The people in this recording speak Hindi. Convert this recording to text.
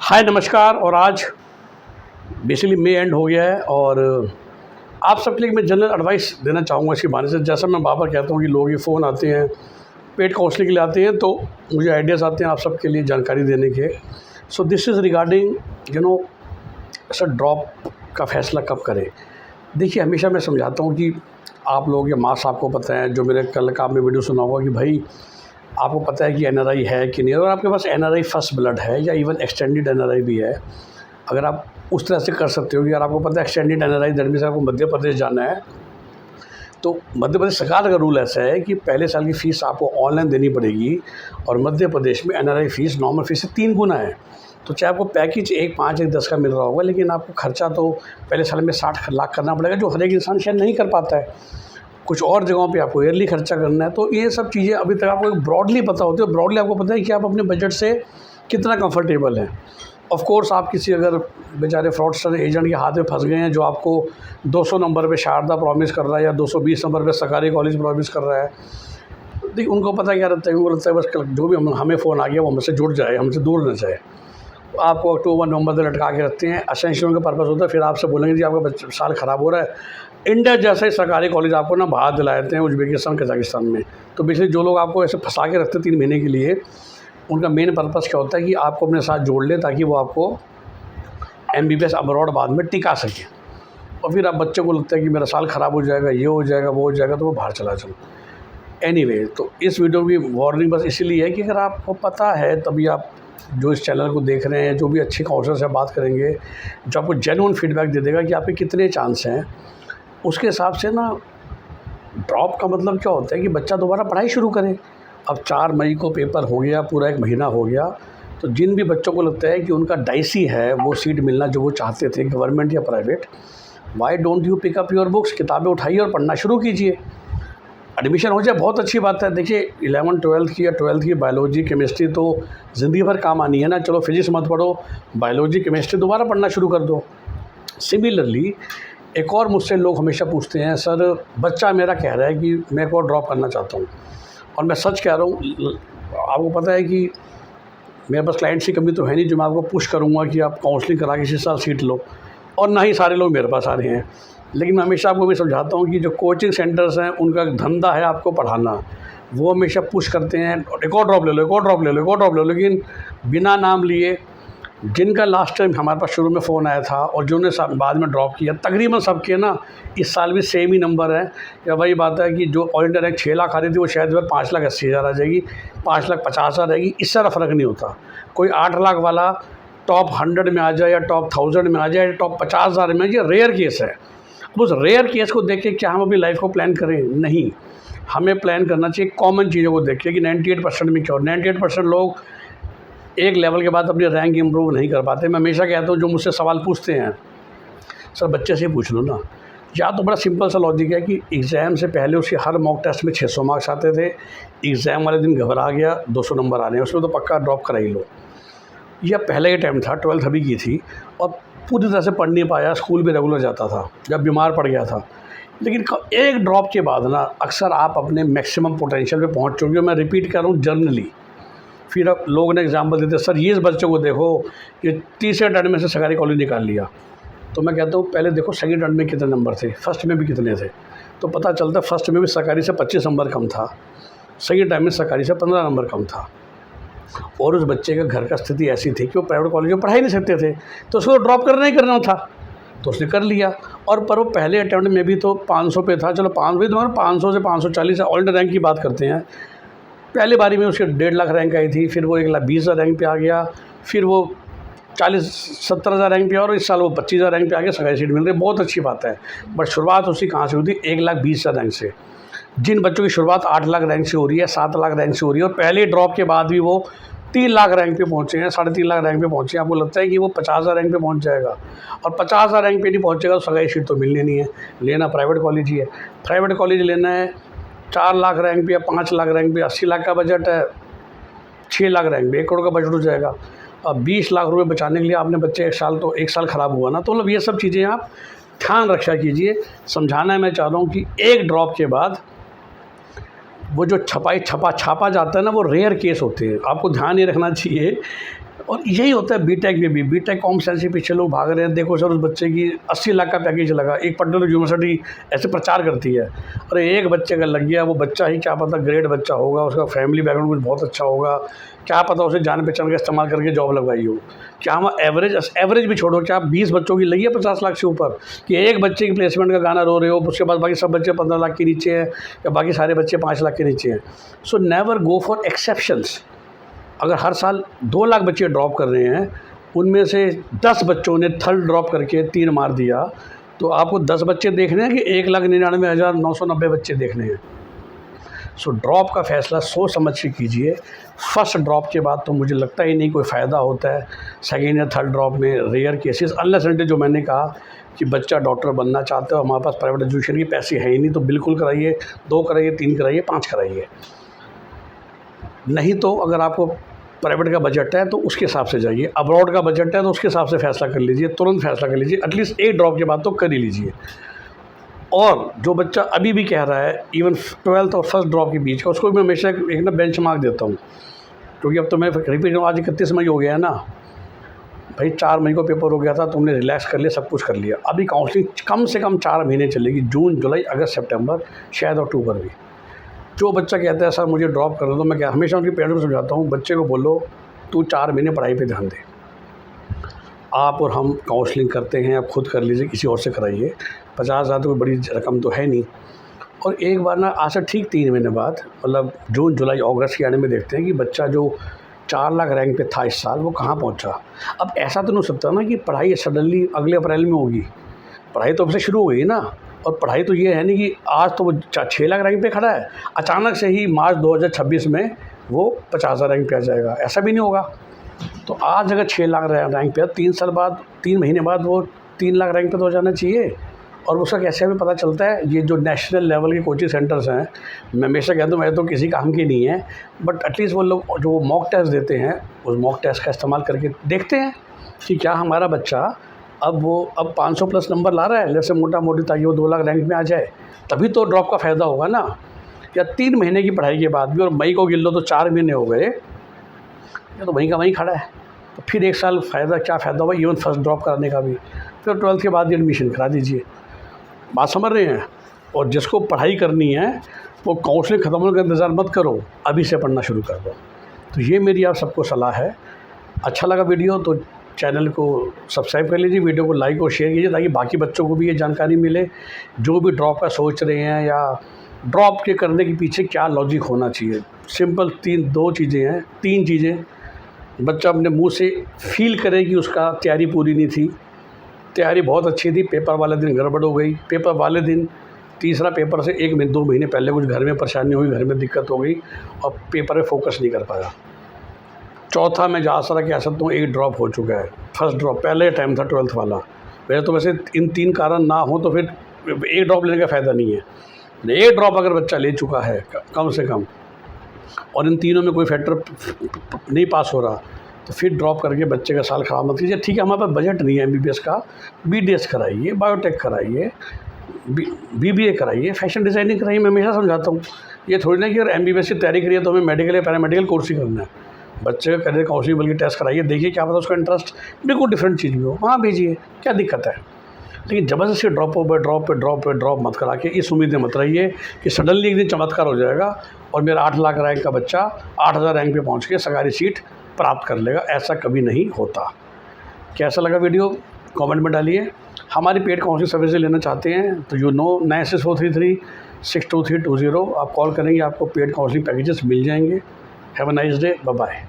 हाय नमस्कार। और आज बेसिकली मई एंड हो गया है और आप सबके लिए मैं जनरल एडवाइस देना चाहूँगा इसके बारे से। जैसा मैं बार कहता हूँ कि लोग ये फ़ोन आते हैं पेड काउंसलिंग के लिए आते हैं, तो मुझे आइडियाज़ आते हैं आप सबके लिए जानकारी देने के। So this is regarding sir drop का फ़ैसला कब करें। देखिए, हमेशा मैं समझाता हूँ कि आप लोग या मास आपको पता है, जो मेरे कल का आपने वीडियो सुना होगा कि भाई आपको पता है कि एनआरआई है कि नहीं, और आपके पास एनआरआई फर्स्ट ब्लड है या इवन एक्सटेंडेड एनआरआई भी है। अगर आप उस तरह से कर सकते हो कि यार आपको पता है एक्सटेंडेड एनआरआई दैट मीन्स आपको मध्य प्रदेश जाना है, तो मध्य प्रदेश सरकार का रूल ऐसा है कि पहले साल की फ़ीस आपको ऑनलाइन देनी पड़ेगी और मध्य प्रदेश में एनआरआई फ़ीस नॉर्मल फ़ीस से 3 गुना है। तो चाहे आपको पैकेज 1 5 1 10 का मिल रहा होगा, लेकिन आपको खर्चा तो पहले साल में 60 लाख करना पड़ेगा, जो हर एक इंसान शायद नहीं कर पाता है। कुछ और जगहों पे आपको ईयरली खर्चा करना है। तो ये सब चीज़ें अभी तक आपको ब्रॉडली पता होती है। ब्रॉडली आपको पता है कि आप अपने बजट से कितना कंफर्टेबल हैं। ऑफ कोर्स आप किसी अगर बेचारे फ्रॉडस्टर एजेंट के हाथ में फंस गए हैं, जो आपको 200 नंबर पे शारदा प्रॉमिस कर रहा है या 220 नंबर पे सरकारी कॉलेज प्रॉमिस कर रहा है, देखिए उनको पता क्या रहता है, उनको लगता है बस जो भी हमें फ़ोन आ गया वो हमसे जुड़ जाए, हमसे दूर न जाए। आपको अक्टूबर नवंबर से लटका के रखते हैं। असेंशियल का पर्पस होता है, फिर आपसे बोलेंगे जी आपका साल ख़राब हो रहा है। इंडिया जैसे ही सरकारी कॉलेज आपको ना बाहर दिलाए देते हैं, उज्बेकिस्तान कजाकिस्तान में। तो बेसिकली जो लोग आपको ऐसे फंसा के रखते हैं 3 महीने के लिए, उनका मेन पर्पस क्या होता है कि आपको अपने साथ जोड़ ले, ताकि वो आपको एमबीबीएस अब्रॉड बाद में टिका सके। और फिर आप बच्चे को लगता है कि मेरा साल ख़राब हो जाएगा, ये हो जाएगा, वो हो जाएगा, तो वो बाहर चला जाओ। एनीवे, तो इस वीडियो की वार्निंग बस इसीलिए है कि अगर आपको पता है, तभी आप जो इस चैनल को देख रहे हैं, जो भी अच्छे काउंसलर से बात करेंगे, जो आपको जेन्युइन फीडबैक दे देगा कि आपके कितने चांस हैं, उसके हिसाब से ना ड्रॉप का मतलब क्या होता है कि बच्चा दोबारा पढ़ाई शुरू करे। अब 4 मई को पेपर हो गया, पूरा 1 महीना हो गया, तो जिन भी बच्चों को लगता है कि उनका डाइसी है वो सीट मिलना जो वो चाहते थे, गवर्नमेंट या private, why don't you pick up your books, किताबें उठाइए और पढ़ना शुरू कीजिए। एडमिशन हो जाए बहुत अच्छी बात है। देखिए 11 12 की या 12th की बायोलॉजी केमिस्ट्री तो ज़िंदगी भर काम आनी है ना। चलो फिजिक्स मत पढ़ो, बायोलॉजी केमिस्ट्री दोबारा पढ़ना शुरू कर दो। सिमिलरली एक और मुझसे लोग हमेशा पूछते हैं, सर बच्चा मेरा कह रहा है कि मैं एक और ड्रॉप करना चाहता हूँ, और मैं सच कह रहा हूँ, आपको पता है कि मेरे पास क्लाइंट्स की कमी तो है नहीं जो मैं आपको पुश करूँगा कि आप काउंसलिंग करा के इसी साल सीट लो, और ना ही सारे लोग मेरे पास आ रहे हैं। लेकिन मैं हमेशा आपको भी समझाता हूँ कि जो कोचिंग सेंटर्स हैं उनका धंधा है आपको पढ़ाना। वो हमेशा पुश करते हैं एक और ड्रॉप ले लो, एक और ड्रॉप ले लो, एक और ड्रॉप ले लो, लेकिन बिना नाम लिए जिनका लास्ट टाइम हमारे पास शुरू में फ़ोन आया था और जिन्होंने बाद में ड्रॉप किया, तकरीबन सबके ना इस साल भी सेम ही नंबर है। या वही बात है कि जो ऑल इंडिया रैंक 6 लाख आ रही थी, वो शायद 5,80,000 आ जाएगी, 5,50,000 रहेगी। इससे ज़्यादा फ़र्क नहीं होता। कोई 8 लाख वाला टॉप 100 में आ जाए या टॉप 1000 में आ जाए या टॉप 50,000 में, ये रेयर केस है। अब उस रेयर केस को देख के क्या हम अपनी लाइफ को प्लान करें? नहीं, हमें प्लान करना चाहिए कॉमन चीज़ों को देख के कि 98% में क्या हो। 98% लोग एक लेवल के बाद अपनी रैंक इंप्रूव नहीं कर पाते। मैं हमेशा कहता हूँ, जो मुझसे सवाल पूछते हैं, सर बच्चे से पूछ लो ना। या तो बड़ा सिंपल सा लॉजिक है कि एग्ज़ाम से पहले उसके हर मॉक टेस्ट में 600 मार्क्स आते थे, एग्ज़ाम वाले दिन घबरा गया 200 नंबर आ रहे हैं, उसमें तो पक्का ड्रॉप करा ही लो। यह पहला ही टाइम था, 12th अभी की थी, और पूरी तरह से पढ़ नहीं पाया, स्कूल भी रेगुलर जाता था, जब बीमार पड़ गया था। लेकिन एक ड्रॉप के बाद ना अक्सर आप अपने मैक्सिमम पोटेंशियल पे पहुंच चुके हो। मैं रिपीट कर रहा हूँ जर्नली। फिर अब लोगों ने एग्जांपल देते, सर ये इस बच्चे को देखो, ये तीसरे अटेम्प्ट में से सरकारी कॉलेज निकाल लिया। तो मैं कहता हूँ पहले देखो सेकंड अटेम्प्ट में कितने नंबर थे, फर्स्ट में भी कितने थे। तो पता चलता फर्स्ट में भी सरकारी से 25 नंबर कम था, सेकंड अटेम्प्ट में सरकारी से 15 नंबर कम था। और उस बच्चे का घर का स्थिति ऐसी थी कि वो प्राइवेट कॉलेज में पढ़ा ही नहीं सकते थे, तो उसको ड्रॉप करना ही करना था, तो उसने कर लिया। और पर वो पहले अटेम्प्ट में भी तो 500 पे था, चलो 500 से 540 ऑल इंडिया रैंक की बात करते हैं। पहली बारी में उसके 1.5 लाख रैंक आई थी, फिर वो 1,20,000 रैंक पे आ गया, फिर वो 40-70,000 रैंक पे, और इस साल वो 25,000 रैंक पे आ गया, सरकारी सीट मिल रही। बहुत अच्छी बात है, बट शुरुआत उसकी कहाँ से हुई थी? 1,20,000 रैंक से। जिन बच्चों की शुरुआत 8 लाख रैंक से हो रही है, 7 लाख रैंक से हो रही है, और पहले ड्रॉप के बाद भी वो 3 लाख रैंक पे पहुँचे हैं, 3.5 लाख रैंक पे पहुँचे हैं। आपको लगता है कि वो 50,000 रैंक पे पहुँच जाएगा, और 50,000 रैंक पे नहीं पहुँचेगा तो सरकारी सीट तो मिलनी नहीं है। लेना प्राइवेट कॉलेज ही है। प्राइवेट कॉलेज लेना है 4 लाख रैंक पे या 5 लाख रैंक पे, 80 लाख का बजट है, 6 लाख रैंक पे 1 करोड़ का बजट हो जाएगा। अब 20 लाख रुपए बचाने के लिए आपने बच्चे एक साल ख़राब हुआ ना। तो मतलब ये सब चीज़ें आप ध्यान रक्षा कीजिए। समझाना है मैं चाह रहा हूँ कि एक ड्रॉप के बाद वो जो छापा जाता है ना, वो रेयर केस होते हैं। आपको ध्यान ये रखना चाहिए और यही होता है बीटेक में भी। बीटेक कॉम्पिटेंसी पीछे लोग भाग रहे हैं। देखो सर, उस बच्चे की 80 लाख का पैकेज लगा, एक पर्टिकुलर यूनिवर्सिटी ऐसे प्रचार करती है, अरे एक बच्चे का लग गया, वो बच्चा ही क्या पता ग्रेट बच्चा होगा, उसका फैमिली बैकग्राउंड कुछ बहुत अच्छा होगा, क्या पता उसे जान पहचान का इस्तेमाल करके जॉब लगवाई हो। क्या हम एवरेज भी छोड़ो, क्या आप 20 बच्चों की लगी है 50 लाख से ऊपर, कि एक बच्चे की प्लेसमेंट का गाना रो रहे हो, उसके बाद बाकी सब बच्चे 15 लाख के नीचे हैं या बाकी सारे बच्चे 5 लाख के नीचे हैं। So never go for exceptions. अगर हर साल 2 लाख बच्चे ड्रॉप कर रहे हैं, उनमें से 10 बच्चों ने थर्ड ड्रॉप करके 3 मार दिया, तो आपको 10 बच्चे देखने हैं कि 1,99,990 बच्चे देखने हैं। सो ड्रॉप का फ़ैसला सोच समझ के कीजिए। फर्स्ट ड्रॉप के बाद तो मुझे लगता ही नहीं कोई फ़ायदा होता है। सेकेंड या थर्ड ड्रॉप में रेयर केसेस, अनलेस एंड जो मैंने कहा कि बच्चा डॉक्टर बनना चाहते हो, हमारे पास प्राइवेट एजुकेशन की पैसे है ही नहीं, तो बिल्कुल कराइए, 2 कराइए, 3 कराइए, 5 कराइए। नहीं तो अगर आपको प्राइवेट का बजट है तो उसके हिसाब से जाइए, अब्रॉड का बजट है तो उसके हिसाब से फ़ैसला कर लीजिए, तुरंत फ़ैसला कर लीजिए, एटलीस्ट एक ड्रॉप के बाद तो कर ही लीजिए। और जो बच्चा अभी भी कह रहा है इवन 12th और फर्स्ट ड्रॉप के बीच का, उसको मैं हमेशा एक ना बेंच मार्क देता हूँ, क्योंकि अब तो मैं रिपीट हूँ, आज 31 मई हो गया है ना भाई, 4 मई को पेपर हो गया था, तुमने रिलैक्स कर लिया, सब कुछ कर लिया। अभी काउंसलिंग कम से कम 4 महीने चलेगी, जून, जुलाई, अगस्त, सितंबर, शायद अक्टूबर भी। जो बच्चा कहता है सर मुझे ड्रॉप कर दो, मैं हमेशा उनके पेरेंट्स को समझाता हूँ, बच्चे को बोलो तू 4 महीने पढ़ाई पे ध्यान दे, आप और हम काउंसलिंग करते हैं, आप खुद कर लीजिए, किसी और से कराइए, 50,000 तो कोई बड़ी रकम तो है नहीं। और एक बार ना आज से ठीक 3 महीने बाद, मतलब जून, जुलाई, अगस्त के आने में देखते हैं कि बच्चा जो 4 लाख रैंक पे था इस साल, वो कहाँ पहुँचा। अब ऐसा तो नहीं हो सकता ना कि पढ़ाई सडनली अगले अप्रैल में होगी, पढ़ाई तो अब से शुरू हो गई ना। और पढ़ाई तो ये है नहीं कि आज तो वो 6 लाख रैंक पे खड़ा है, अचानक से ही मार्च 2026 में वो 50,000 रैंक पे आ जाएगा, ऐसा भी नहीं होगा। तो आज अगर 6 लाख रैंक पे, 3 साल बाद, 3 महीने बाद वो 3 लाख रैंक पे तो हो जाना चाहिए। और उसका कैसे हमें पता चलता है, ये जो नेशनल लेवल के कोचिंग सेंटर्स हैं, मैं हमेशा कहता हूँ मैं तो किसी काम की नहीं है, बट एटलीस्ट वो लोग जो मॉक टेस्ट देते हैं, उस मॉक टेस्ट का इस्तेमाल करके देखते हैं कि क्या हमारा बच्चा अब 500 प्लस नंबर ला रहा है, जैसे मोटा मोटी, ताकि वो 2 लाख रैंक में आ जाए, तभी तो ड्रॉप का फ़ायदा होगा ना। या 3 महीने की पढ़ाई के बाद भी, और मई को गिन लो तो 4 महीने हो गए, ये तो वहीं का वहीं खड़ा है, तो फिर 1 साल फ़ायदा, क्या फ़ायदा होगा इवन फर्स्ट ड्रॉप कराने का भी। फिर 12th के बाद ही एडमिशन करा दीजिए। बात समझ रहे हैं। और जिसको पढ़ाई करनी है वो काउंसलिंग ख़त्म होने का इंतज़ार मत करो, अभी से पढ़ना शुरू कर दो। तो ये मेरी आप सबको सलाह है। अच्छा लगा वीडियो तो चैनल को सब्सक्राइब कर लीजिए, वीडियो को लाइक और शेयर कीजिए, ताकि बाकी बच्चों को भी ये जानकारी मिले जो भी ड्रॉप का सोच रहे हैं, या ड्रॉप के करने के पीछे क्या लॉजिक होना चाहिए। सिंपल 3 चीज़ें हैं, 3 चीज़ें। बच्चा अपने मुंह से फील करे कि उसका तैयारी पूरी नहीं थी, तैयारी बहुत अच्छी थी, पेपर वाले दिन गड़बड़ हो गई, पेपर वाले दिन, तीसरा पेपर से 1-2 महीने पहले कुछ घर में परेशानी हुई, घर में दिक्कत हो गई और पेपर में फोकस नहीं कर पाया। चौथा, मैं जहाँ सारा कह सकता हूँ, 1 ड्रॉप हो चुका है, फर्स्ट ड्रॉप, पहले टाइम था 12th वाला। वैसे तो वैसे इन 3 कारण ना हो तो फिर 1 ड्रॉप लेने का फ़ायदा नहीं है। 1 ड्रॉप अगर बच्चा ले चुका है कम से कम, और इन तीनों में कोई फैक्टर नहीं पास हो रहा, तो फिर ड्रॉप करके बच्चे का साल ख़राब मत कीजिए। ठीक है, हमारे पास बजट नहीं है MBBS का, BDS कराइए, बायोटेक कराइए, BBA कराइए, फैशन डिज़ाइनिंग कराइए। मैं हमेशा समझाता हूँ, ये थोड़ी ना कि अगर MBBS की तैयारी करिए तो हमें मेडिकल या पैरामेडिकल कोर्स ही करना है। बच्चे का करियर काउंसलिंग बल्कि टेस्ट कराइए, देखिए क्या पता उसका इंटरेस्ट बिल्कुल डिफरेंट चीज़ में हो, वहाँ भेजिए, क्या दिक्कत है। लेकिन ज़बरदस्ती ड्रॉप मत करा के इस उम्मीद में मत रहिए कि सडनली एक दिन चमत्कार हो जाएगा और मेरा 8 लाख रैंक का बच्चा 8,000 रैंक पे पहुंच के सरकारी सीट प्राप्त कर लेगा, ऐसा कभी नहीं होता। कैसा लगा वीडियो कमेंट में डालिए। हमारी पेड काउंसलिंग सर्विसेज लेना चाहते हैं तो 9643362320 आप कॉल करेंगे, आपको पेड काउंसलिंग पैकेजेस मिल जाएंगे। Have a nice day, bye bye.